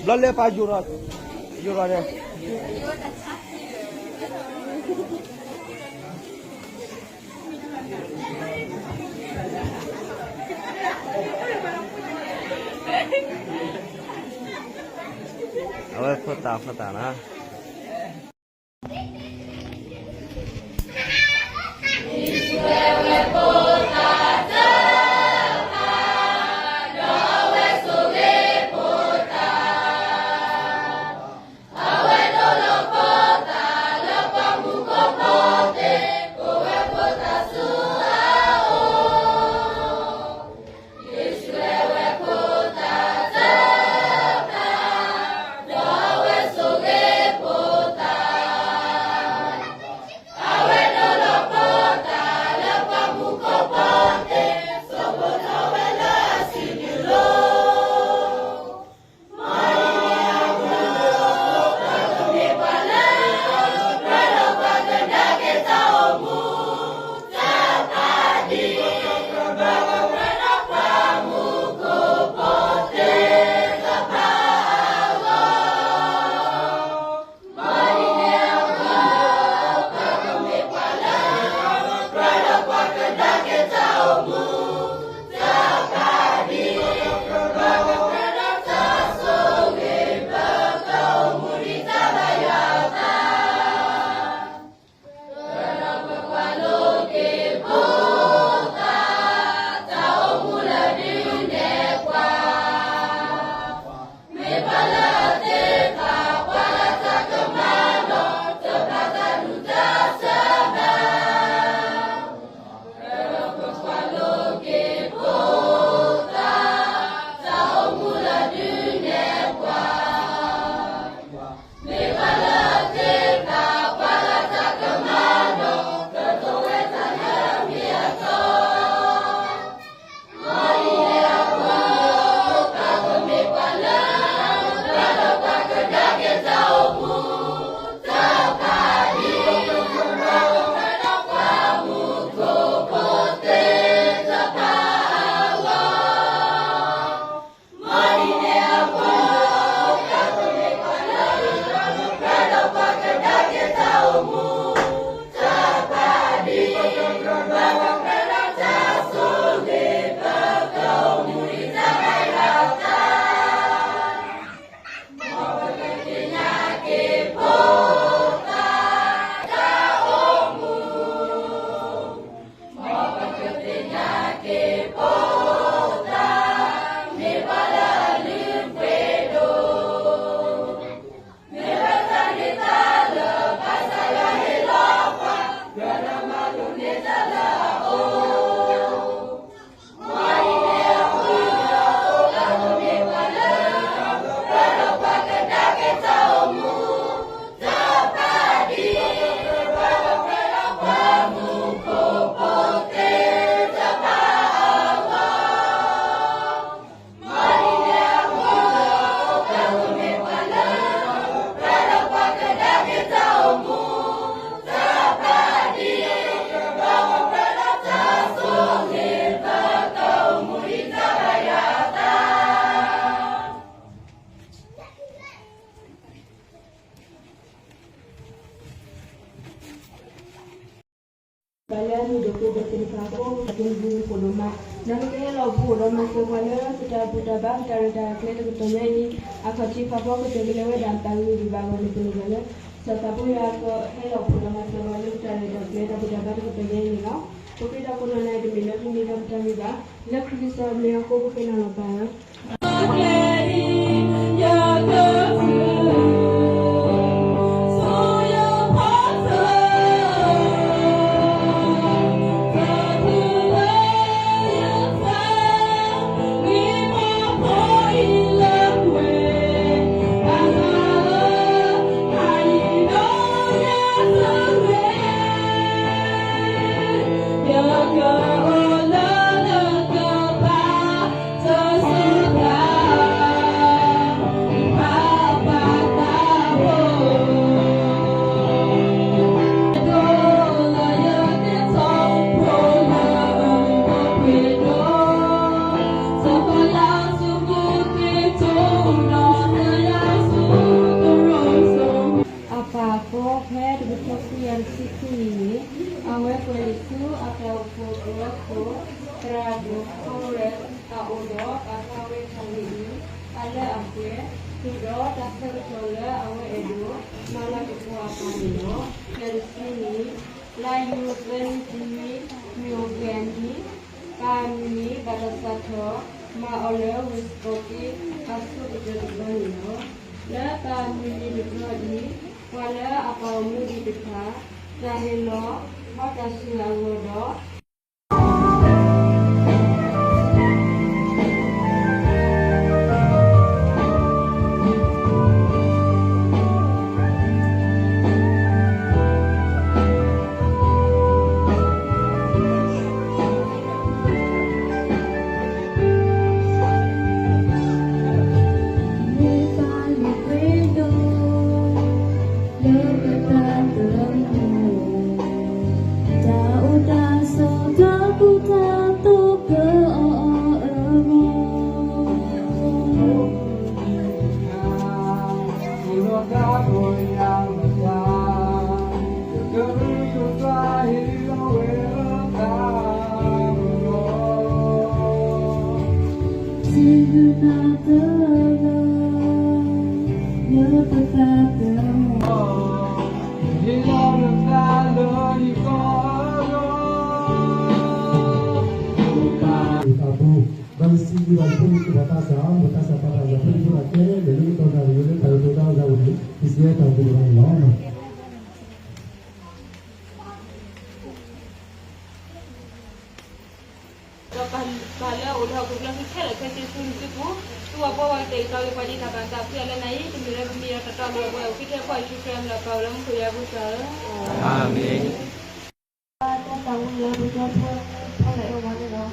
Belum lepas jurat juratnya. Awak foto nah. Kalian hidup bersama dengan Puluma. Namun kalau Puluma semuanya sudah berdampak dari kalian ketemu ini akan cipa pokok tergelewe dan tahu di bangun di Puluma. Setapu ya ke hello Puluma semuanya dari kalian berdampak ketemu ini no. Tapi tak pernah naik di minat ini dapat kami bah. Nak kisah beliau aku bukan apa. Sesuka pé do confiar sikini awe polisu atau foto trago kore audo akawe kali ada apa sudah dasar cola awe edo malah itu apa nino dari sini layu bentini miogeni kami pada satu ma oleh wiskoki asu kejerubannya la kami di wala apa mu di dekat dahilo maka silagodo Bala udah aku bilang kita lah kasi sunjuk tu apa waktu itu kalau pagi tak bantap tu ala naik kemudian mira kata bawa kita apa itu yang lah kau lama kuliah besar. Amin. Ada tahu lah berapa oleh orang itu.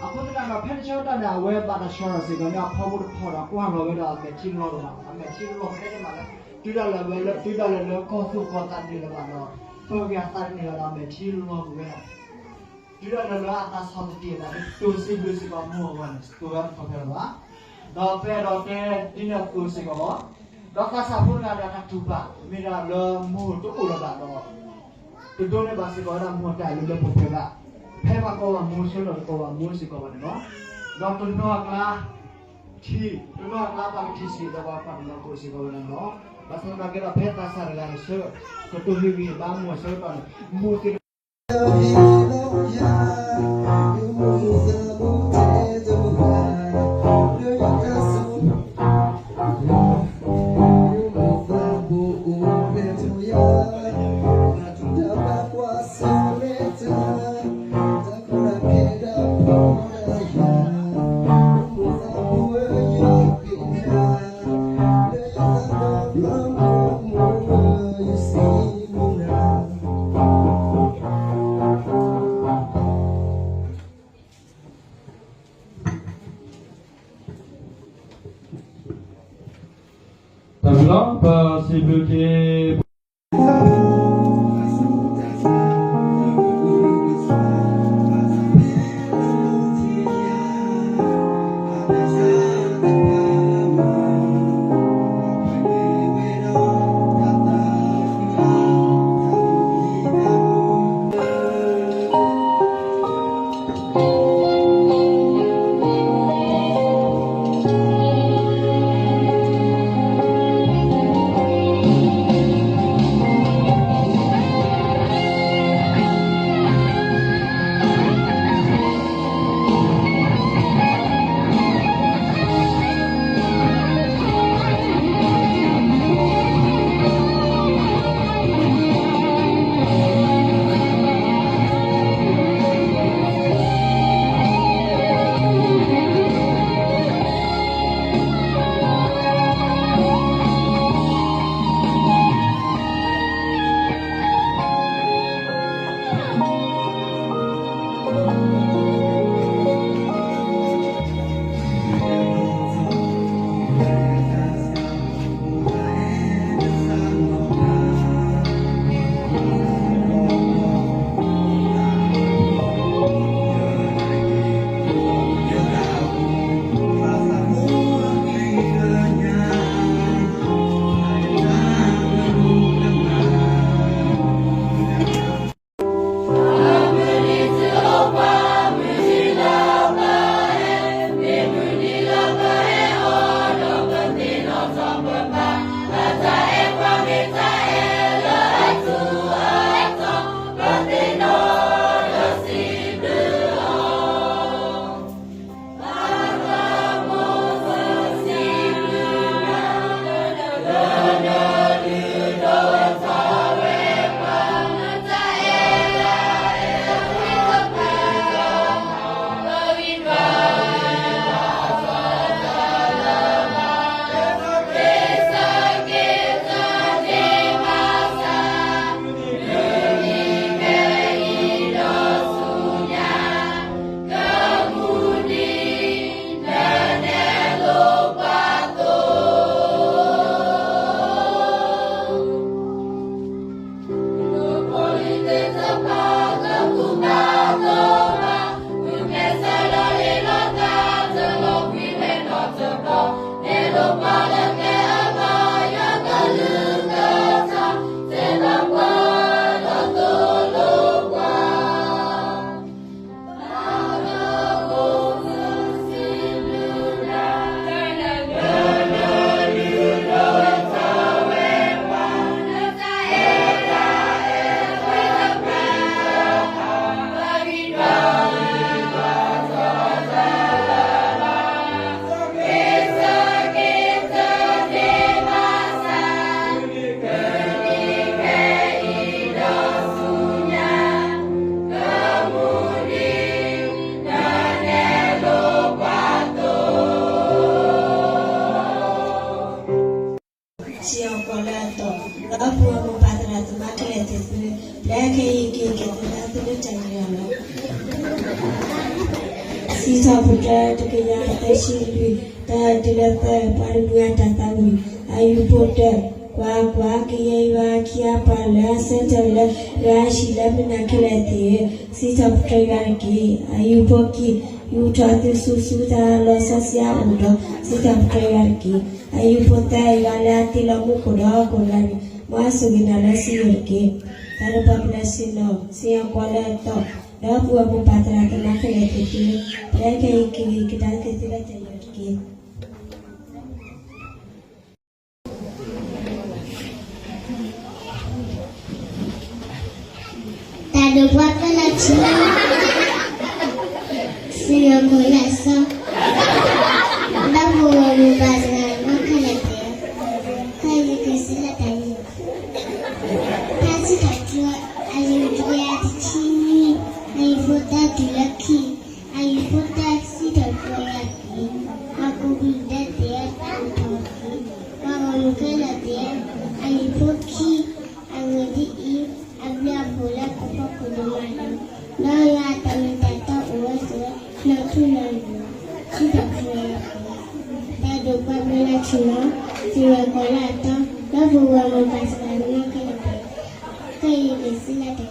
Aku tu nak pen show tu nak web pada show sih kan nak power aku harus web matching lo tu matching lo ni mana tidak le kau tu kau tak ni le mana kegiatan ni le matching lo tu kan tidak le atas hal dia tapi tu sih kamu kan tu kan pakai apa dope ini tu sih kamu doka sabun ada nak cuba mira le mu tu ulah tak do tu ni basi kau ada mu tak le pakai apa Pema kau mu sih kau mu sih kau ni no doktor nak lahที่นอกรับางที่สีตะวันฝั่งเราโคสิโกนันเนาะภาษาบาเกลาเพตาสารลายเสือก็ตัวฮีวีบางมัวเสือตอนมูติPossibility Sisa putra terkenya tersilu tak dilata parunya tatawi ayu putra kwa kiya kia pala senjala rashila menakelati sisa putra yarki ayu poki yutrati susuta losasya udo sisa putra yarki ayu putra yalati lamu kuda kulani masugina lasi yarki tanpa sino siang kuala to dah buat pupatra tenang kelihatan mereka ingin kita tidak terjadi. Tado buat pelacur, siang kulasa, dah buat pupatra kelihatan kaya keselatan. Kasih kacau, ayu dia di Ayu putra dilaki, ayu putra si terkoyaki, aku tidak dia terkoyaki, aku kena dia, ayu poki, aku di, abla bola kupa kuduman, naya tamitata uas natural, si terkoyaki, tado pamela cina, siwa kolata, lalu walau pasal nak kaya kesilat.